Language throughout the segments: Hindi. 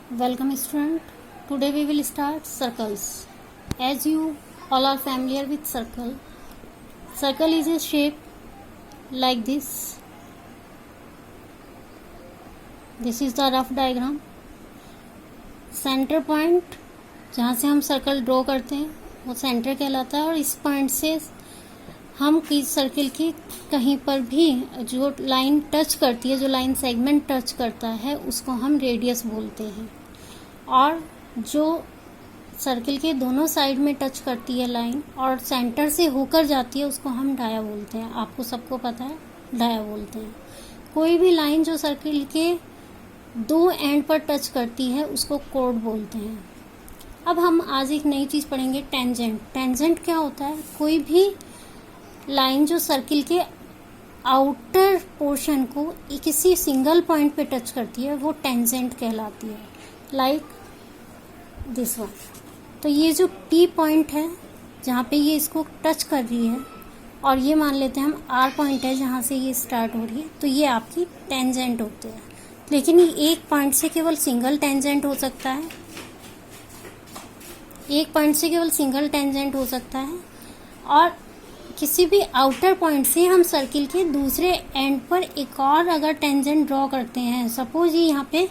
Welcome student. Today we will start circles. As you all are familiar with circle. Circle is a shape like this. This is the rough diagram. Center point जहाँ से हम सर्कल ड्रॉ करते हैं वो सेंटर कहलाता है और इस पॉइंट से हम किस सर्कल की कहीं पर भी जो लाइन टच करती है, जो लाइन सेगमेंट टच करता है उसको हम रेडियस बोलते हैं। और जो सर्कल के दोनों साइड में टच करती है लाइन और सेंटर से होकर जाती है उसको हम डाया बोलते हैं। आपको सबको पता है डाया बोलते हैं। कोई भी लाइन जो सर्कल के दो एंड पर टच करती है उसको कोड बोलते हैं। अब हम आज एक नई चीज़ पढ़ेंगे, टेंजेंट। टेंजेंट क्या होता है? कोई भी लाइन जो सर्किल के आउटर पोर्शन को किसी सिंगल पॉइंट पे टच करती है वो टेंजेंट कहलाती है। Like this one. तो ये जो P पॉइंट है जहाँ पे ये इसको टच कर रही है और ये मान लेते हैं हम R पॉइंट है जहाँ से ये स्टार्ट हो रही है, तो ये आपकी टेंजेंट होते हैं। लेकिन ये एक पॉइंट से केवल सिंगल टेंजेंट हो सकता है, एक पॉइंट से केवल सिंगल टेंजेंट हो सकता है। और किसी भी आउटर पॉइंट से हम सर्किल के दूसरे एंड पर एक और अगर टेंजेंट ड्रॉ करते हैं, सपोज ये यहाँ पे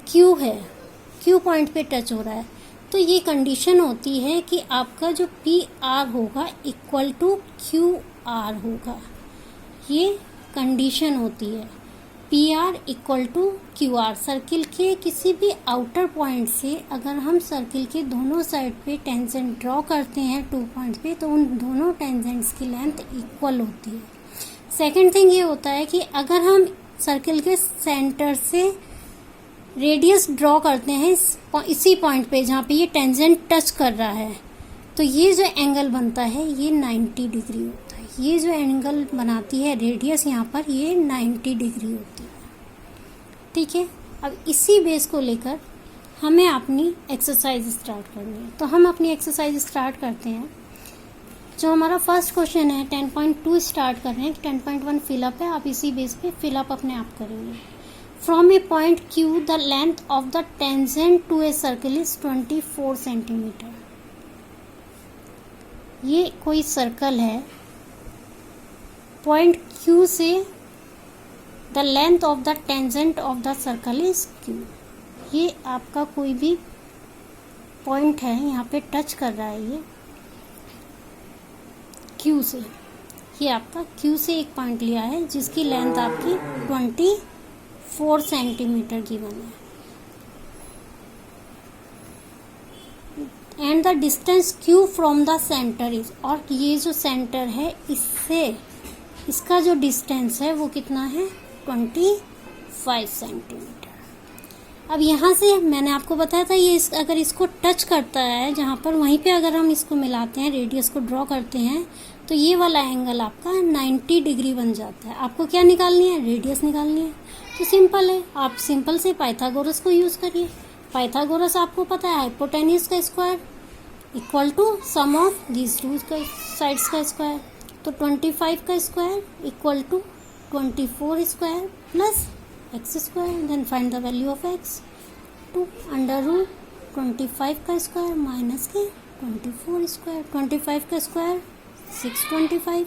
Q है, Q पॉइंट पे टच हो रहा है, तो ये कंडीशन होती है कि आपका जो PR होगा इक्वल टू QR होगा। ये कंडीशन होती है PR equal to QR। Circle के किसी भी आउटर पॉइंट से अगर हम सर्किल के दोनों साइड पे टेंजेंट ड्रॉ करते हैं 2 पॉइंट्स पे, तो उन दोनों टेंजेंट्स की लेंथ इक्वल होती है। सेकंड थिंग ये होता है कि अगर हम सर्किल के सेंटर से रेडियस ड्रॉ करते हैं इसी पॉइंट पे जहाँ पे ये टेंजेंट टच कर रहा है, तो ये जो एंगल बनता है ये 90 डिग्री होता है। ये जो एंगल बनाती है रेडियस यहाँ पर, ये 90 डिग्री होती है। ठीक है, अब इसी बेस को लेकर हमें अपनी एक्सरसाइज स्टार्ट करनी है। तो हम अपनी एक्सरसाइज स्टार्ट करते हैं। जो हमारा फर्स्ट क्वेश्चन है 10.2 स्टार्ट कर रहे हैं। 10.1 फिलअप है, आप इसी बेस पे फिलअप अपने आप करेंगे। From a point Q the length of the tangent to a circle is 24 centimetre. ये कोई सर्कल है, पॉइंट Q से the length of the tangent of the circle is Q। ये आपका कोई भी पॉइंट है, यहाँ पे टच कर रहा है ये Q से। ये आपका Q से एक पॉइंट लिया है जिसकी लेंथ आपकी 24 सेंटीमीटर की बनी है। And the distance Q from the centre is, और ये जो सेंटर है इससे इसका जो डिस्टेंस है वो कितना है 25 सेंटीमीटर। अब यहाँ से मैंने आपको बताया था ये अगर इसको टच करता है जहाँ पर, वहीं पे अगर हम इसको मिलाते हैं, रेडियस को ड्रॉ करते हैं, तो ये वाला एंगल आपका 90 डिग्री बन जाता है। आपको क्या निकालनी है? रेडियस निकालनी है। तो सिंपल है, आप सिंपल से पाइथागोरस को यूज़ करिए। पाइथागोरस आपको पता है हाइपोटेन्यूज का square equal to sum of these two sides का स्क्वायर। तो 25 का square equal to 24 square plus X square. Then find the value of X. To under root 25 का स्क्वायर माइनस के 24 स्क्वायर। 25 का स्क्वायर 625,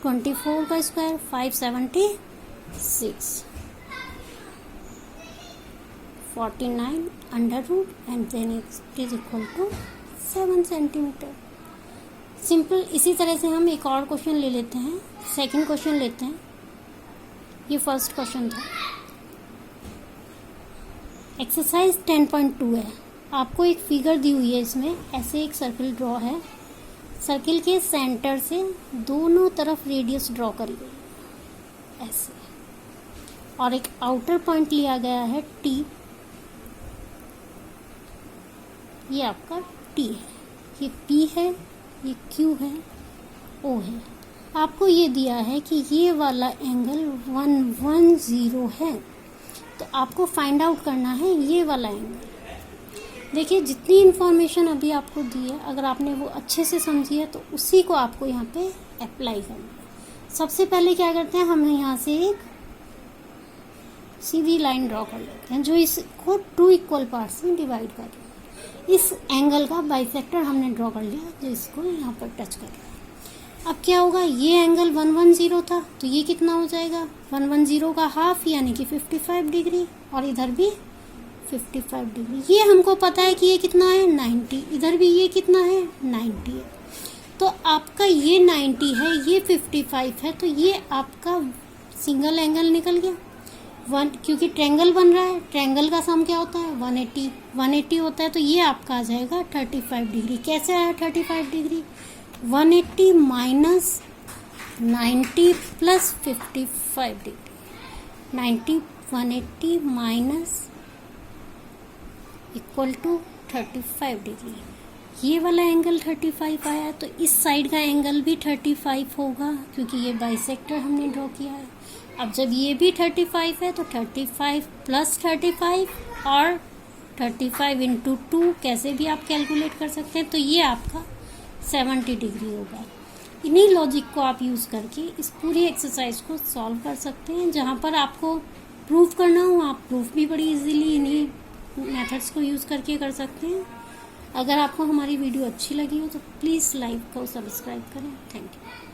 24 का square 576, 49 under root and then it is equal to 7 centimetre. Simple. इसी तरह से हम एक और क्वेश्चन ले लेते हैं, सेकंड क्वेश्चन लेते हैं। ये फर्स्ट क्वेश्चन था। एक्सरसाइज 10.2 है। आपको एक फिगर दी हुई है, इसमें ऐसे एक सर्किल ड्रॉ है। सर्किल के सेंटर से दोनों तरफ रेडियस ड्रॉ करी गई ऐसे, और एक आउटर पॉइंट लिया गया है T। ये आपका T है, ये P है, ये Q है, O है। आपको ये दिया है कि ये वाला एंगल 110 है, तो आपको फाइंड आउट करना है ये वाला एंगल। देखिए जितनी इन्फॉर्मेशन अभी आपको दी है, अगर आपने वो अच्छे से समझी है तो उसी को आपको यहाँ पे अप्लाई करना है। सबसे पहले क्या करते हैं, हम यहाँ से एक सीधी लाइन ड्रॉ कर लेते हैं जो इसको 2 इक्वल पार्ट्स में डिवाइड कर रहे हैं। इस एंगल का बाइसेक्टर हमने ड्रॉ कर लिया जो इसको यहाँ पर टच कर रहा है। अब क्या होगा, ये एंगल 110 था तो ये कितना हो जाएगा 110 का हाफ यानी कि 55 डिग्री, और इधर भी 55 डिग्री। ये हमको पता है कि ये कितना है 90, इधर भी ये कितना है 90 है। तो आपका ये 90 है, ये 55 है, तो ये आपका सिंगल एंगल निकल गया। क्योंकि ट्रायंगल बन रहा है, ट्रायंगल का सम क्या होता है 180 होता है, तो ये आपका आ जाएगा 35 डिग्री। कैसे आया 35 degree, 180 minus 90 plus 55 degree, 180 minus equal to 35 degree. ये वाला एंगल 35 आया, तो इस साइड का एंगल भी 35 होगा क्योंकि ये बाइसेक्टर हमने ड्रॉ किया है। अब जब ये भी 35 है तो 35 प्लस 35 और 35 इंटू 2 कैसे भी आप कैलकुलेट कर सकते हैं, तो ये आपका 70 डिग्री होगा। इन्हीं लॉजिक को आप यूज़ करके इस पूरी एक्सरसाइज को सॉल्व कर सकते हैं। जहाँ पर आपको प्रूफ करना हो आप प्रूफ भी बड़ी इजीली इन्हीं मेथड्स को यूज़ करके कर सकते हैं। अगर आपको हमारी वीडियो अच्छी लगी हो तो प्लीज़ लाइक को सब्सक्राइब करें। Thank you.